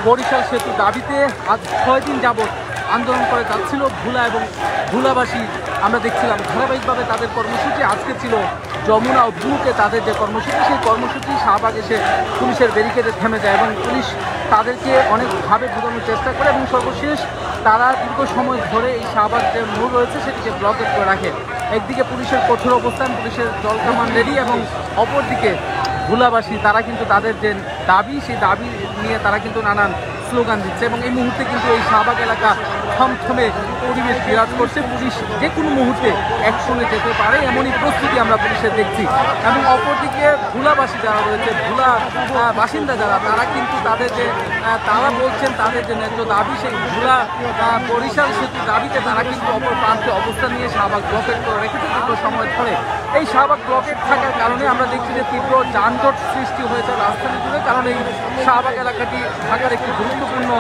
বরিশাল সেতু দাবিতে আজ 6 দিন যাবৎ আন্দোলন করে যাচ্ছিল ভোলা এবং ভোলাবাসী। আমরা দেখছিলাম ধারাবাহিকভাবে তাদের কর্মসূচি। আজকে ছিল যমুনা অভিমুখে তাদের যে কর্মসূচি, সেই কর্মসূচি শাহবাগ এসে পুলিশের ব্যারিকেডে থেমে যায় এবং পুলিশ তাদেরকে অনেকভাবে বোঝানোর চেষ্টা করে এবং সর্বশেষ তারা দীর্ঘ সময় ধরে এই শাহবাগ যে মোড় রয়েছে সেটিকে ব্লকেট করে রাখে। একদিকে পুলিশের কঠোর অবস্থান, পুলিশের জলকামান রেডি, এবং অপরদিকে ভোলাবাসী তারা কিন্তু তাদের যে দাবি, সেই দাবি নিয়ে তারা কিন্তু নানান স্লোগান দিচ্ছে এবং এই মুহূর্তে কিন্তু এই শাহবাগ এলাকা থমথমে পরিবেশ বিরাজ করছে। পুলিশ যে কোনো মুহূর্তে অ্যাকশনে যেতে পারে এমনই প্রস্তুতি আমরা পুলিশের দেখছি। এবং অপরদিকে ভোলাবাসী যারা রয়েছে, ভোলা বাসিন্দা যারা, তারা কিন্তু তাদের যে তারা বলছেন তাদের যে ন্যায্য দাবি, সেই ভোলা বরিশাল সেতু দাবিতে তারা কিন্তু অপর প্রান্তে অবস্থান নিয়ে শাহবাগ ব্লকেট করে রেখেছে দীর্ঘ সময় ধরে। এই শাহবাগ ব্লকেট থাকার কারণে আমরা দেখছি যে তীব্র যানজট সৃষ্টি হয়েছে রাজধানী জুড়ে, কারণ এই শাহবাগ এলাকাটি ঢাকার একটি গুরুত্বপূর্ণ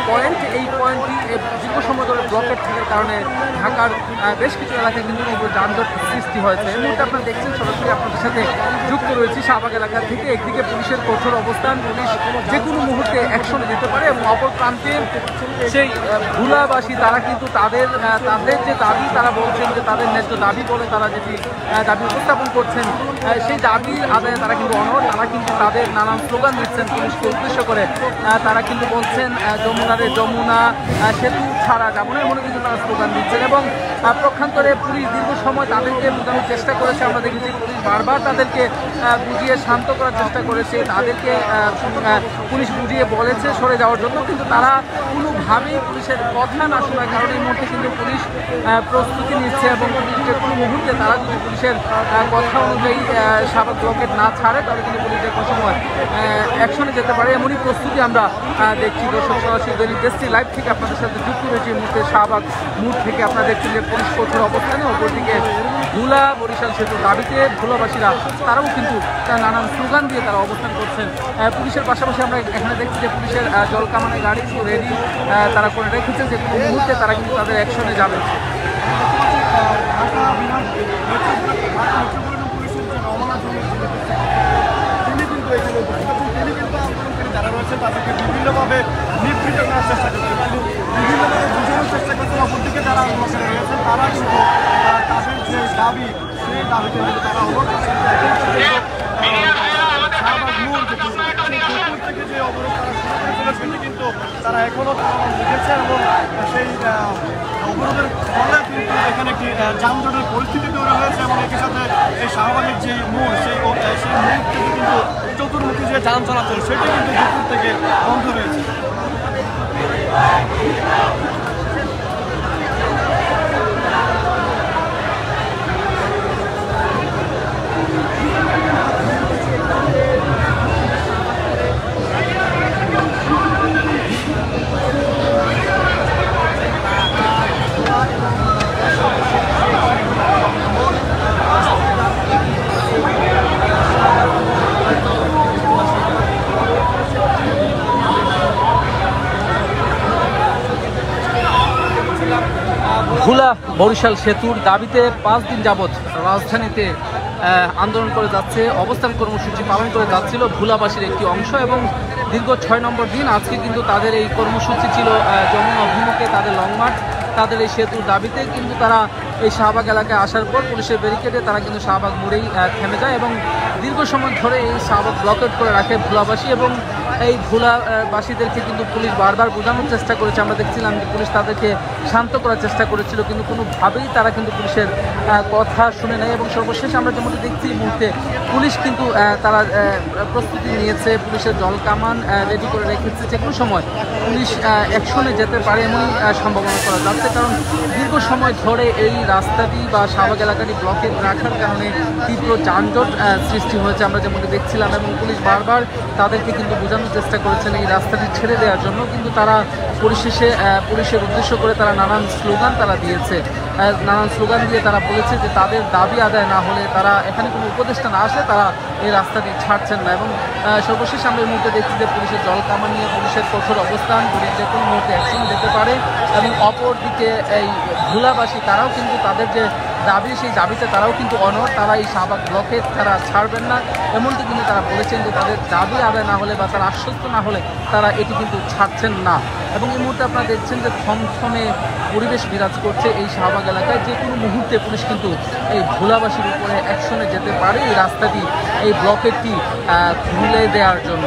পয়েন্ট। এই পয়েন্টটি দীর্ঘ সময় ধরে ব্লকেট থাকার কারণে ঢাকার বেশ কিছু এলাকায় কিন্তু তীব্র যানজট সৃষ্টি হয়েছে। এই মুহূর্তে আপনারা দেখছেন সরাসরি আপনাদের সাথে যুক্ত রয়েছি শাহবাগ এলাকা থেকে। একদিকে পুলিশের কঠোর অবস্থান, পুলিশ যে কোনো মুহূর্তে অ্যাকশনে যেতে পারে, এবং অপর প্রান্তে সেই ভোলাবাসী তারা কিন্তু তাদের যে দাবি, তারা বলছেন যে তাদের ন্যায্য দাবি বলে তারা যেটি দাবি উপস্থাপন করছেন, সেই দাবি আদায়ে তারা কিন্তু অনড়। তারা কিন্তু তাদের নানান স্লোগান দিচ্ছেন পুলিশকে উদ্দেশ্য করে। তারা কিন্তু বলছেন যমুনা সেতু ছাড়া যাবো না, এমন কিন্তু তারা স্লোগান দিচ্ছেন। এবং পক্ষান্তরে পুলিশ দীর্ঘ সময় তাদেরকে বোঝানোর চেষ্টা করেছে। আমরা দেখেছি পুলিশ বারবার তাদেরকে বুঝিয়ে শান্ত করার চেষ্টা করেছে, তাদেরকে পুলিশ বুঝিয়ে বলেছে সরে যাওয়ার জন্য, কিন্তু তারা কোনোভাবেই পুলিশের কথা না শোনার কারণে এই মুহূর্তে কিন্তু পুলিশ প্রস্তুতি নিচ্ছে এবং যে কোনো মুহূর্তে তারা যদি পুলিশের কথা অনুযায়ী শাহবাগ ব্লকেট না ছাড়ে তাহলে কিন্তু পুলিশ যে কোনো সময় অ্যাকশনে যেতে পারে, এমনই প্রস্তুতি আমরা দেখছি। দর্শক সরাসরি দৈনিক দেশটি লাইভ থেকে আপনাদের সাথে যুক্ত রয়েছে। এই মুহূর্তে শাহবাগ মোড় থেকে আপনারা দেখছেন যে পুলিশ কঠোর অবস্থানে, অপরদিকে ভোলা বরিশাল সেতু দাবিতে ভোলাবাসীরা তারাও কিন্তু নানান স্লোগান দিয়ে তারা অবস্থান করছেন। পুলিশের পাশাপাশি আমরা এখানে দেখছি যে পুলিশের জলকামানের গাড়ি রেডি তারা করে রেখেছে, যে কোনো মুহূর্তে তারা কিন্তু তাদের অ্যাকশনে যাবে। যারা রয়েছে তাদেরকে বিভিন্নভাবে নিবৃত করার চেষ্টা করছে, কিন্তু বিভিন্নভাবে বোঝানোর চেষ্টা করছে। অপরদিকে যারা আন্দোলনে রয়েছেন তারা কিন্তু তাদের যে দাবি, সেই দাবিতে তারা শাহবাগ মোড় থেকে যে অবরোধ তারা শুরু করেছিল সেটি কিন্তু তারা এখনও লিখেছে, এবং সেই অবরোধের ফলে কিন্তু এখানে একটি যানজটের পরিস্থিতি তৈরি হয়েছে। এবং একই সাথে এই শাহবাগের যে মোড়, সেই মোড় থেকে কিন্তু চতুর্মুখী যে যান চলাচল সেটি কিন্তু দুপুর থেকে বন্ধ রয়েছে। ভোলা বরিশাল সেতুর দাবিতে 5 দিন যাবৎ রাজধানীতে আন্দোলন করে যাচ্ছে, অবস্থান কর্মসূচি পালন করে যাচ্ছিল ভোলাবাসীর একটি অংশ, এবং দীর্ঘ 6 নম্বর দিন আজকে কিন্তু তাদের এই কর্মসূচি ছিল যমুনা অভিমুখে তাদের লং মার্চ। তাদের এই সেতুর দাবিতে কিন্তু তারা এই শাহবাগ এলাকায় আসার পর পুলিশের ব্যারিকেডে তারা কিন্তু শাহবাগ মোড়েই থেমে যায় এবং দীর্ঘ সময় ধরে এই শাহবাগ ব্লকেট করে রাখে ভোলাবাসী। এবং এই ভোলাবাসীদেরকে কিন্তু পুলিশ বারবার বোঝানোর চেষ্টা করেছে। আমরা দেখছিলাম যে পুলিশ তাদেরকে শান্ত করার চেষ্টা করেছিল, কিন্তু কোনোভাবেই তারা কিন্তু পুলিশের কথা শুনে নেয়। এবং সর্বশেষ আমরা যেমনটি দেখছি এই মুহূর্তে পুলিশ কিন্তু তারা প্রস্তুতি নিয়েছে, পুলিশের জলকামান রেডি করে রেখেছে, যে কোনো সময় পুলিশ অ্যাকশনে যেতে পারে এমনই সম্ভাবনা করা যাচ্ছে। কারণ দীর্ঘ সময় ধরে এই রাস্তাটি বা শাহবাগ এলাকাটি ব্লকেট রাখার কারণে তীব্র যানজট সৃষ্টি হয়েছে আমরা যেমনটি দেখছিলাম, এবং পুলিশ বারবার তাদেরকে কিন্তু বোঝানোর চেষ্টা করেছেন এই রাস্তাটি ছেড়ে দেওয়ার জন্য, কিন্তু তারা পরিশেষে পুলিশের উদ্দেশ্য করে তারা নানান স্লোগান তারা দিয়েছে। নানান স্লোগান দিয়ে তারা বলেছে যে তাদের দাবি আদায় না হলে, তারা এখানে কোনো উপদেষ্টা না আসলে তারা এই রাস্তাটি ছাড়ছেন না। এবং সর্বশেষ আমরা এই মুহূর্তে দেখছি যে পুলিশের জলকামান নিয়ে পুলিশের কঠোর অবস্থান, পুলিশ যে কোনো মুহূর্তে অ্যাকশন দিতে পারে। এবং অপরদিকে এই ভোলাবাসী তারাও কিন্তু তাদের যে দাবি, সেই দাবিতে তারাও কিন্তু অনড়। তারা এই শাহবাগ ব্লকে তারা ছাড়বেন না, এমনটি কিন্তু তারা বলেছেন যে তাদের দাবি আদায় না হলে বা তারা আশ্বস্ত না হলে তারা এটি কিন্তু ছাড়ছেন না। এবং এই মুহূর্তে আপনারা দেখছেন যে থমথমে পরিবেশ বিরাজ করছে এই শাহবাগ এলাকায়। যে কোনো মুহূর্তে পুলিশ কিন্তু এই ভোলাবাসীর উপরে অ্যাকশনে যেতে পারে এই রাস্তাটি, এই ব্লকেটটি খুলে দেওয়ার জন্য।